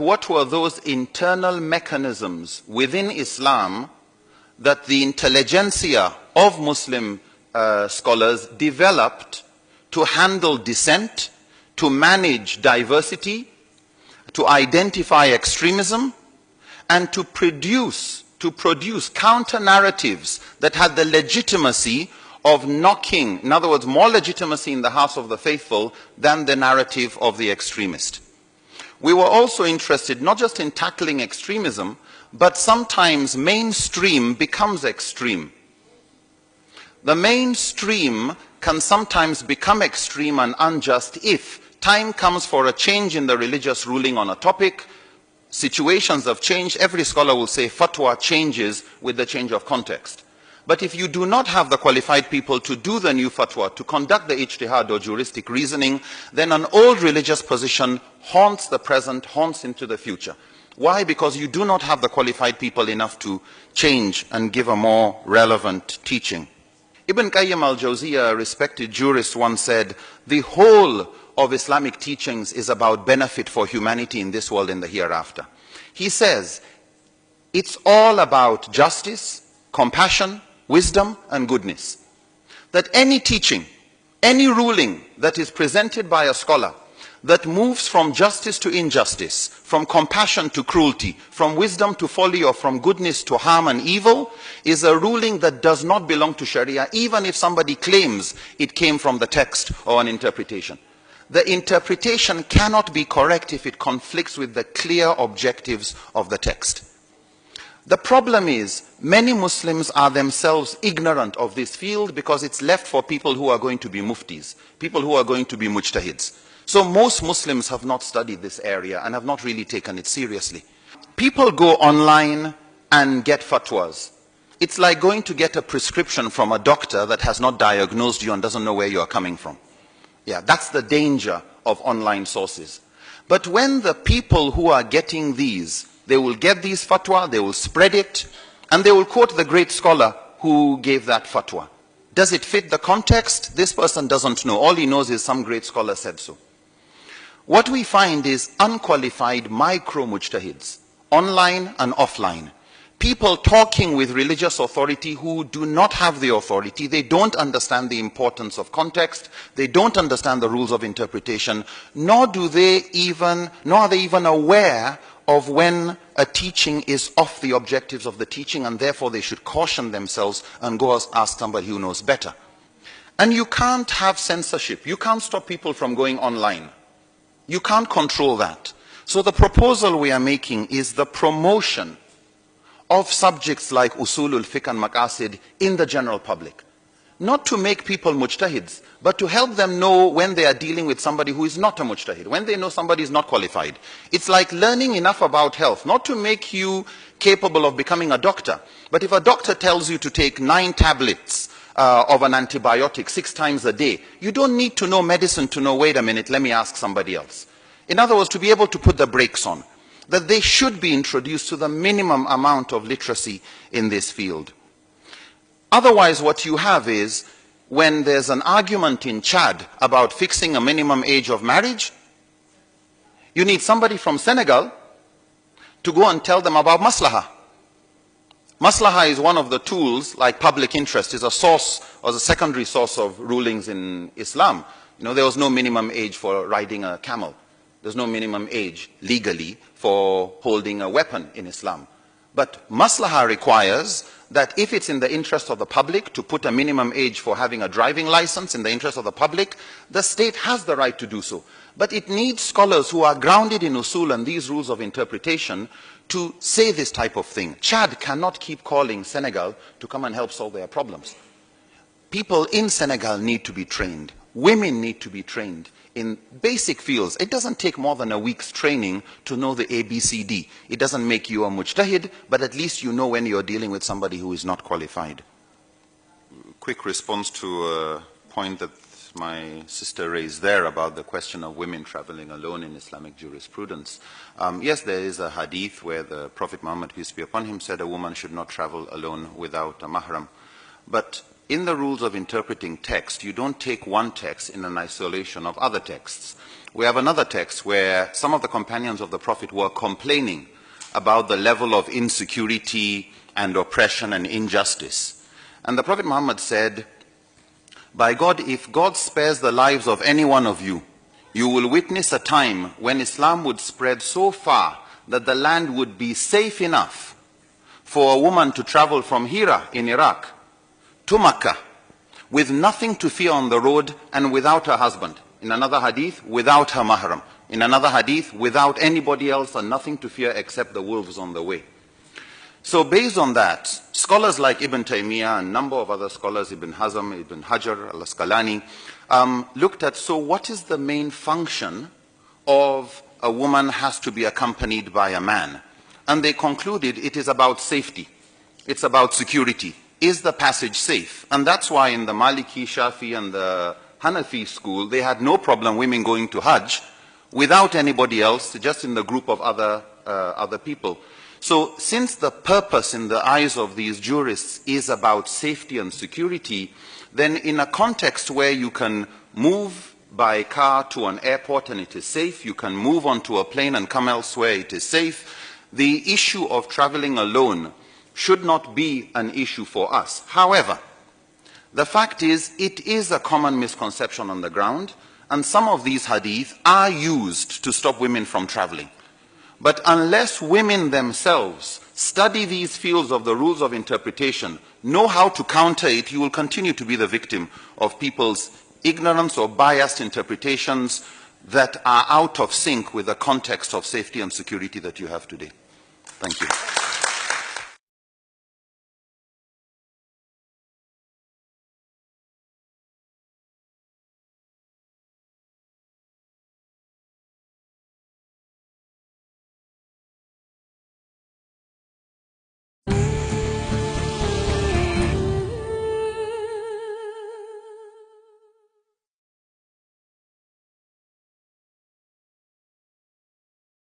What were those internal mechanisms within Islam that the intelligentsia of Muslim scholars developed to handle dissent, to manage diversity, to identify extremism, and to produce counter-narratives that had the legitimacy of knocking, in other words, more legitimacy in the house of the faithful than the narrative of the extremist. We were also interested not just in tackling extremism, but sometimes mainstream becomes extreme. The mainstream can sometimes become extreme and unjust if time comes for a change in the religious ruling on a topic. Situations have changed. Every scholar will say fatwa changes with the change of context. But if you do not have the qualified people to do the new fatwa, to conduct the ijtihad or juristic reasoning, then an old religious position haunts the present, haunts into the future. Why? Because you do not have the qualified people enough to change and give a more relevant teaching. Ibn Qayyim al-Jawziyah, a respected jurist, once said, the whole of Islamic teachings is about benefit for humanity in this world and the hereafter. He says, it's all about justice, compassion, wisdom, and goodness. That any teaching, any ruling that is presented by a scholar that moves from justice to injustice, from compassion to cruelty, from wisdom to folly, or from goodness to harm and evil, is a ruling that does not belong to Sharia, even if somebody claims it came from the text or an interpretation. The interpretation cannot be correct if it conflicts with the clear objectives of the text. The problem is, many Muslims are themselves ignorant of this field because it's left for people who are going to be muftis, people who are going to be mujtahids. So most Muslims have not studied this area and have not really taken it seriously. People go online and get fatwas. It's like going to get a prescription from a doctor that has not diagnosed you and doesn't know where you are coming from. Yeah, that's the danger of online sources. But when the people who are getting these, they will get these fatwa, they will spread it, and they will quote the great scholar who gave that fatwa. Does it fit the context? This person doesn't know. All he knows is some great scholar said so. What we find is unqualified micro-mujtahids, online and offline. People talking with religious authority who do not have the authority. They don't understand the importance of context. They don't understand the rules of interpretation, nor are they even aware of when a teaching is off the objectives of the teaching, and therefore they should caution themselves and go ask somebody who knows better. And you can't have censorship. You can't stop people from going online. You can't control that. So the proposal we are making is the promotion of subjects like usulul fiqh and maqasid in the general public. Not to make people mujtahids, but to help them know when they are dealing with somebody who is not a mujtahid, when they know somebody is not qualified. It's like learning enough about health, not to make you capable of becoming a doctor. But if a doctor tells you to take 9 tablets of an antibiotic 6 times a day, you don't need to know medicine to know, wait a minute, let me ask somebody else. In other words, to be able to put the brakes on, that they should be introduced to the minimum amount of literacy in this field. Otherwise, what you have is, when there's an argument in Chad about fixing a minimum age of marriage, you need somebody from Senegal to go and tell them about maslaha. Maslaha is one of the tools, like public interest, is a source or a secondary source of rulings in Islam. You know, there was no minimum age for riding a camel. There's no minimum age legally for holding a weapon in Islam. But maslaha requires that if it's in the interest of the public to put a minimum age for having a driving license in the interest of the public, the state has the right to do so. But it needs scholars who are grounded in usul and these rules of interpretation to say this type of thing. Chad cannot keep calling Senegal to come and help solve their problems. People in Senegal need to be trained. Women need to be trained in basic fields. It doesn't take more than a week's training to know the ABCD. It doesn't make you a mujtahid, but at least you know when you're dealing with somebody who is not qualified. Quick response to a point that my sister raised there about the question of women traveling alone in Islamic jurisprudence. Yes, there is a hadith where the Prophet Muhammad, peace be upon him, said a woman should not travel alone without a mahram. But in the rules of interpreting text, you don't take one text in an isolation of other texts. we have another text where some of the companions of the Prophet were complaining about the level of insecurity and oppression and injustice. And the Prophet Muhammad said, by God, if God spares the lives of any one of you, you will witness a time when Islam would spread so far that the land would be safe enough for a woman to travel from Hira in Iraq to Makkah with nothing to fear on the road and without her husband. In another hadith, without her mahram. In another hadith, without anybody else and nothing to fear except the wolves on the way. So based on that, scholars like Ibn Taymiyyah and a number of other scholars, Ibn Hazm, Ibn Hajar, Al-Asqalani, looked at, so what is the main function of a woman has to be accompanied by a man? And they concluded it is about safety. It's about security. Is the passage safe? And that's why in the Maliki, Shafi and the Hanafi school, they had no problem women going to Hajj without anybody else, just in the group of other people. So since the purpose in the eyes of these jurists is about safety and security, then in a context where you can move by car to an airport and it is safe, you can move onto a plane and come elsewhere, it is safe, the issue of traveling alone should not be an issue for us. However, the fact is, it is a common misconception on the ground, and some of these hadith are used to stop women from traveling. But unless women themselves study these fields of the rules of interpretation, know how to counter it, you will continue to be the victim of people's ignorance or biased interpretations that are out of sync with the context of safety and security that you have today. Thank you.